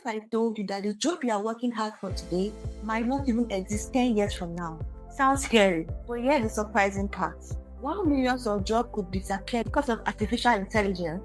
I told you that the job you are working hard for today might not even exist 10 years from now? Sounds scary, but here's the surprising part. While millions of jobs could disappear because of artificial intelligence,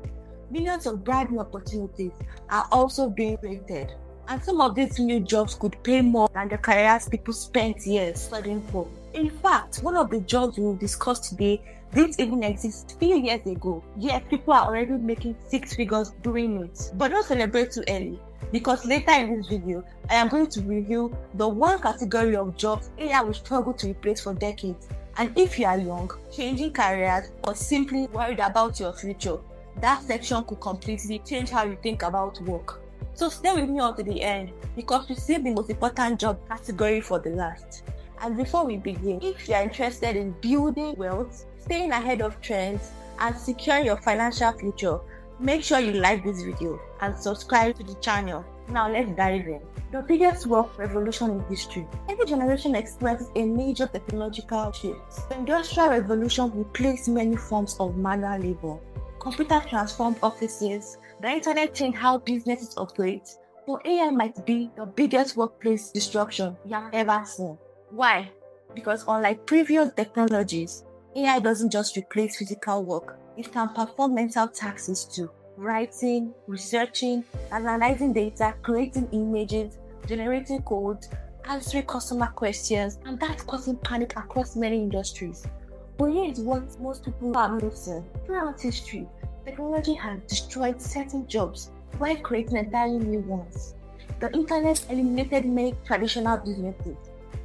millions of brand new opportunities are also being created. And some of these new jobs could pay more than the careers people spent years studying for. In fact, one of the jobs we will discuss today didn't even exist a few years ago. Yet people are already making six figures doing it. But don't celebrate too early, because later in this video, I am going to review the one category of jobs AI will struggle to replace for decades. And if you are young, changing careers, or simply worried about your future, that section could completely change how you think about work. So stay with me until the end, because we save the most important job category for the last. And before we begin, if you are interested in building wealth, staying ahead of trends, and securing your financial future, make sure you like this video and subscribe to the channel. Now let's dive in. The biggest work revolution in history. Every generation experiences a major technological shift. The Industrial Revolution replaced many forms of manual labor. Computers transformed offices. The internet changed how businesses operate. But AI might be the biggest workplace disruption we have ever seen. Why? Because unlike previous technologies, AI doesn't just replace physical work. It can perform mental tasks too. Writing, researching, analyzing data, creating images, generating code, answering customer questions, and that's causing panic across many industries. But here is what most people are missing. Throughout history, technology has destroyed certain jobs while creating entirely new ones. The internet eliminated many traditional businesses,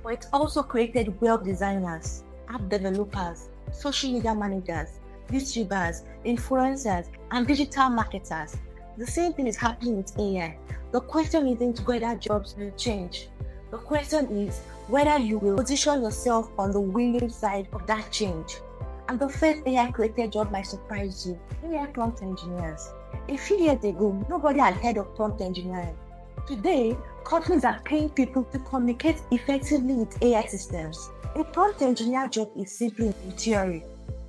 but it also created web designers, app developers, social media managers, YouTubers, influencers, and digital marketers. The same thing is happening with AI. The question isn't whether jobs will change. The question is whether you will position yourself on the winning side of that change. And the first AI created job might surprise you. AI prompt engineers. A few years ago, nobody had heard of prompt engineering. Today, companies are paying people to communicate effectively with AI systems. A prompt engineer job is simply in theory.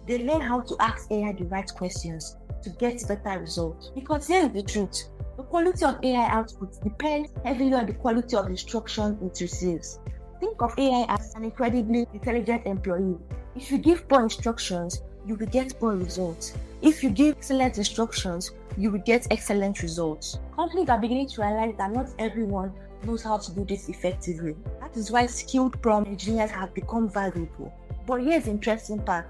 They learn how to ask AI the right questions to get better results. Because here's the truth. The quality of AI output depends heavily on the quality of instruction it receives. Think of AI as an incredibly intelligent employee. If you give poor instructions, you will get poor results. If you give excellent instructions, you will get excellent results. Companies are beginning to realize that not everyone knows how to do this effectively. That is why skilled prompt engineers have become valuable. But here's the interesting part.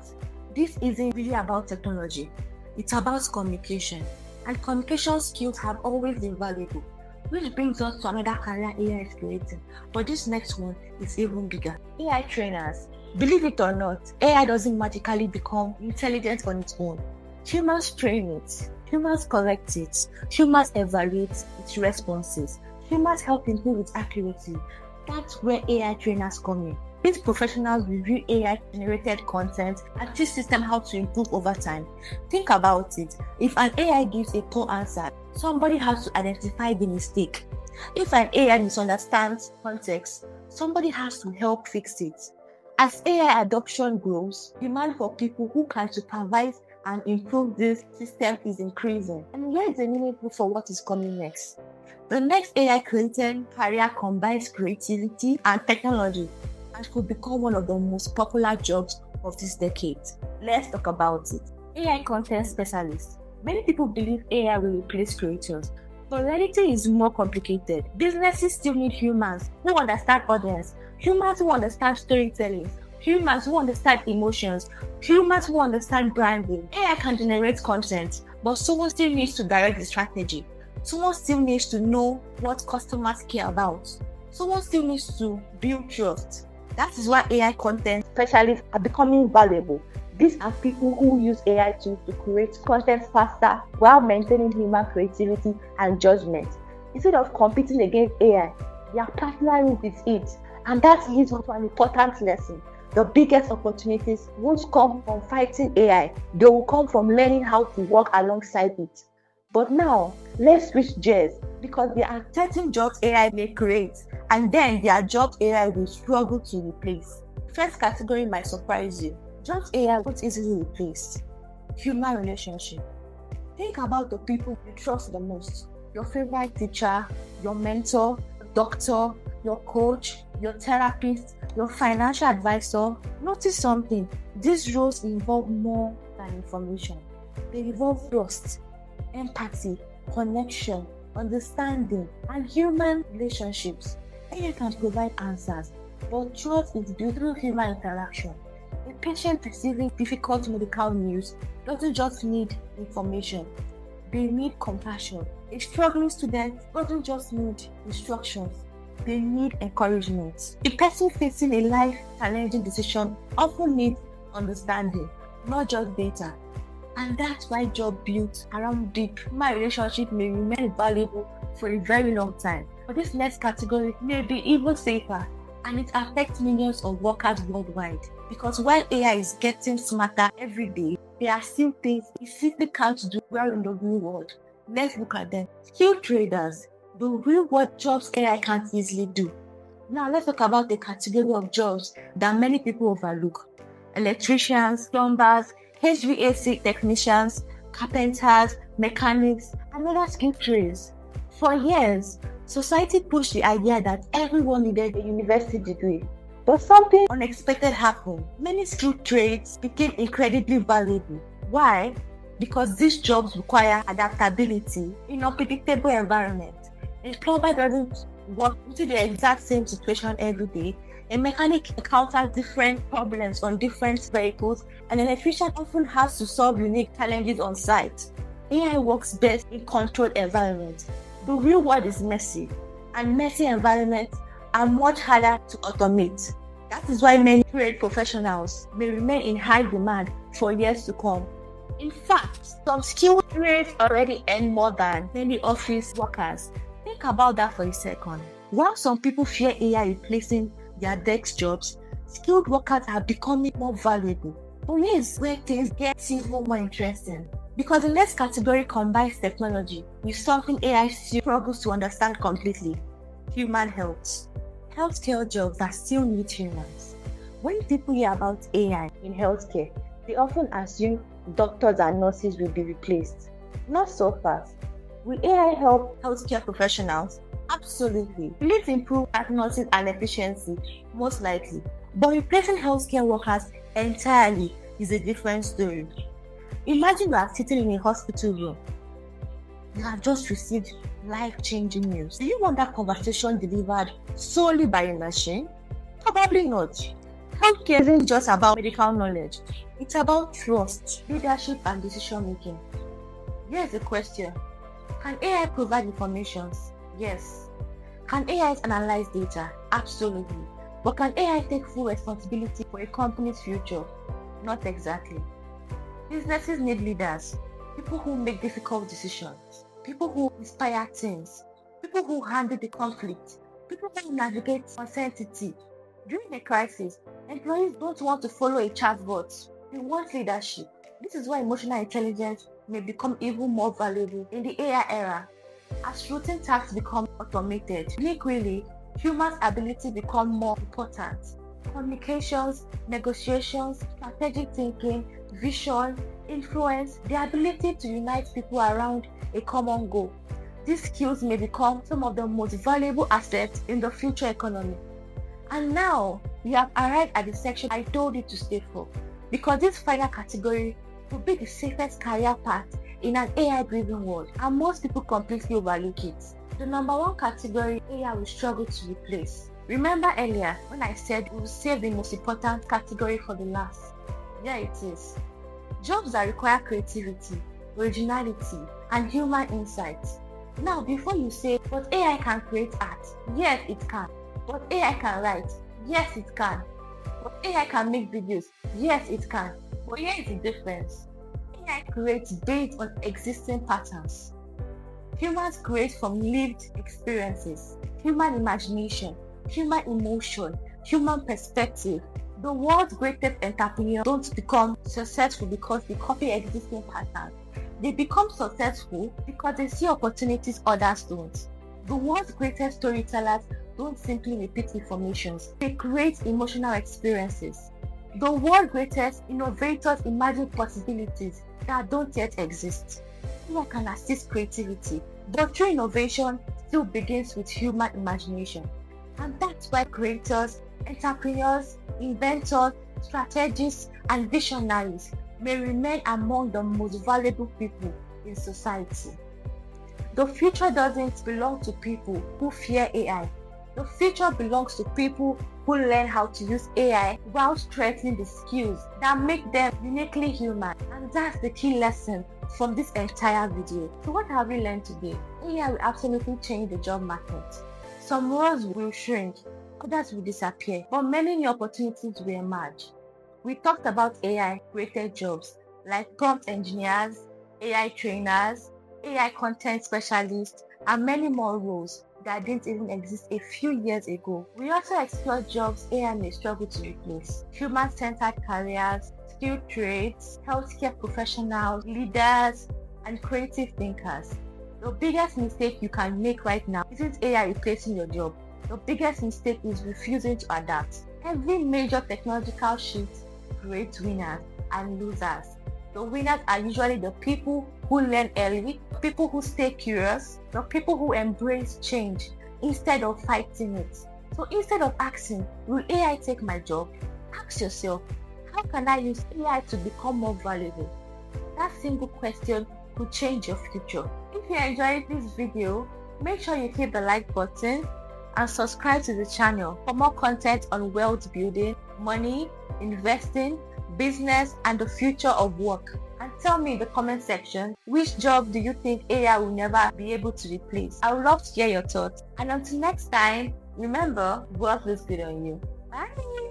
This isn't really about technology. It's about communication. And communication skills have always been valuable. Which brings us to another career AI is creating. But this next one is even bigger. AI trainers. Believe it or not, AI doesn't magically become intelligent on its own. Humans train it. Humans correct it. Humans evaluate its responses. Humans help improve its accuracy. That's where AI trainers come in. These professionals review AI-generated content and teach systems how to improve over time. Think about it. If an AI gives a poor answer, somebody has to identify the mistake. If an AI misunderstands context, somebody has to help fix it. As AI adoption grows, demand for people who can supervise and improve this system is increasing. And here is a meaningful for what is coming next. The next AI-created career combines creativity and technology, and could become one of the most popular jobs of this decade. Let's talk about it. AI content specialist. Many people believe AI will replace creators, but reality is more complicated. Businesses still need humans who understand audience, humans who understand storytelling, humans who understand emotions, humans who understand branding. AI can generate content, but someone still needs to direct the strategy. Someone still needs to know what customers care about. Someone still needs to build trust. That is why AI content specialists are becoming valuable. These are people who use AI tools to create content faster while maintaining human creativity and judgment. Instead of competing against AI, they are partnering with it. And that leads to an important lesson. The biggest opportunities won't come from fighting AI. They will come from learning how to work alongside it. But now, let's switch gears, because there are certain jobs AI may create, and then there are jobs AI will struggle to replace. First category might surprise you. Jobs AI won't easily replace. Human relationship. Think about the people you trust the most. your favorite teacher, your mentor, doctor, your coach, your therapist, your financial advisor. Notice something. These roles involve more than information. They involve trust, empathy, connection, understanding, and human relationships. AI can provide answers, but trust is built through human interaction. A patient receiving difficult medical news doesn't just need information, they need compassion. A struggling student doesn't just need instructions, they need encouragement. The person facing a life-challenging decision often needs understanding, not just data. And that's why job built around deep human relationship may remain valuable for a very long time. But this next category may be even safer, and it affects millions of workers worldwide. Because while AI is getting smarter every day, there are still things it simply can't do well in the real world. Let's look at them. Skilled traders, the real world jobs AI can't easily do. Now let's talk about the category of jobs that many people overlook. Electricians, plumbers, HVAC technicians, carpenters, mechanics, and other skilled trades. For years, society pushed the idea that everyone needed a university degree. But something unexpected happened. Many skilled trades became incredibly valuable. Why? Because these jobs require adaptability in unpredictable environments. A plumber doesn't work into the exact same situation every day. A mechanic encounters different problems on different vehicles, and an electrician often has to solve unique challenges on site. AI works best in controlled environments. The real world is messy, and messy environments are much harder to automate. That is why many trade professionals may remain in high demand for years to come. In fact, some skilled trades already earn more than many office workers. Think about that for a second. While some people fear AI replacing their desk jobs, skilled workers are becoming more valuable. But here's where things get even more interesting. Because the next category combines technology with something AI struggles to understand completely: human health. Healthcare jobs that still need humans. When people hear about AI in healthcare, they often assume doctors and nurses will be replaced. Not so fast. Will AI help healthcare professionals? Absolutely. Will it improve diagnosis and efficiency? Most likely. But replacing healthcare workers entirely is a different story. Imagine you are sitting in a hospital room. You have just received life-changing news. Do you want that conversation delivered solely by a machine? Probably not. Healthcare isn't just about medical knowledge. It's about trust, leadership, and decision-making. Here's the question. Can AI provide information? Yes. Can AI analyze data? Absolutely. But can AI take full responsibility for a company's future? Not exactly. Businesses need leaders, people who make difficult decisions, people who inspire teams, people who handle the conflict, people who navigate uncertainty. During a crisis, employees don't want to follow a chatbot. They want leadership. This is why emotional intelligence may become even more valuable in the AI era. As routine tasks become automated, really, humans' ability become more important. Communications, negotiations, strategic thinking, vision, influence, the ability to unite people around a common goal. These skills may become some of the most valuable assets in the future economy. And now, we have arrived at the section I told you to stay for, because this final category will be the safest career path in an AI-driven world, and most people completely overlook it. The number one category AI will struggle to replace. Remember earlier when I said we will save the most important category for the last? Yeah, it is. Jobs that require creativity, originality, and human insights. Now, before you say, but AI can create art. Yes, it can. But AI can write. Yes, it can. But AI can make videos. Yes, it can. But here is the difference. AI creates based on existing patterns. Humans create from lived experiences, human imagination, human emotion, human perspective. The world's greatest entrepreneurs don't become successful because they copy existing patterns. They become successful because they see opportunities others don't. The world's greatest storytellers don't simply repeat information. They create emotional experiences. The world's greatest innovators imagine possibilities that don't yet exist. AI can assist creativity, but true innovation still begins with human imagination. And that's why creators, entrepreneurs, inventors, strategists, and visionaries may remain among the most valuable people in society. The future doesn't belong to people who fear AI. The future belongs to people who learn how to use AI while strengthening the skills that make them uniquely human. And that's the key lesson from this entire video. So what have we learned today? AI will absolutely change the job market. Some roles will shrink, others will disappear, but many new opportunities will emerge. We talked about AI-created jobs like prompt engineers, AI trainers, AI content specialists, and many more roles that didn't even exist a few years ago. We also explored jobs AI may struggle to replace: human-centered careers, skilled trades, healthcare professionals, leaders, and creative thinkers. The biggest mistake you can make right now isn't AI replacing your job. The biggest mistake is refusing to adapt. Every major technological shift creates winners and losers. The winners are usually the people who learn early, the people who stay curious, the people who embrace change instead of fighting it. So instead of asking, will AI take my job? Ask yourself, how can I use AI to become more valuable? That single question could change your future. If you enjoyed this video, make sure you hit the like button and subscribe to the channel for more content on wealth building, money, investing, business, and the future of work. And tell me in the comment section, which job do you think AI will never be able to replace? I would love to hear your thoughts. And until next time, remember, wealth looks good on you. Bye!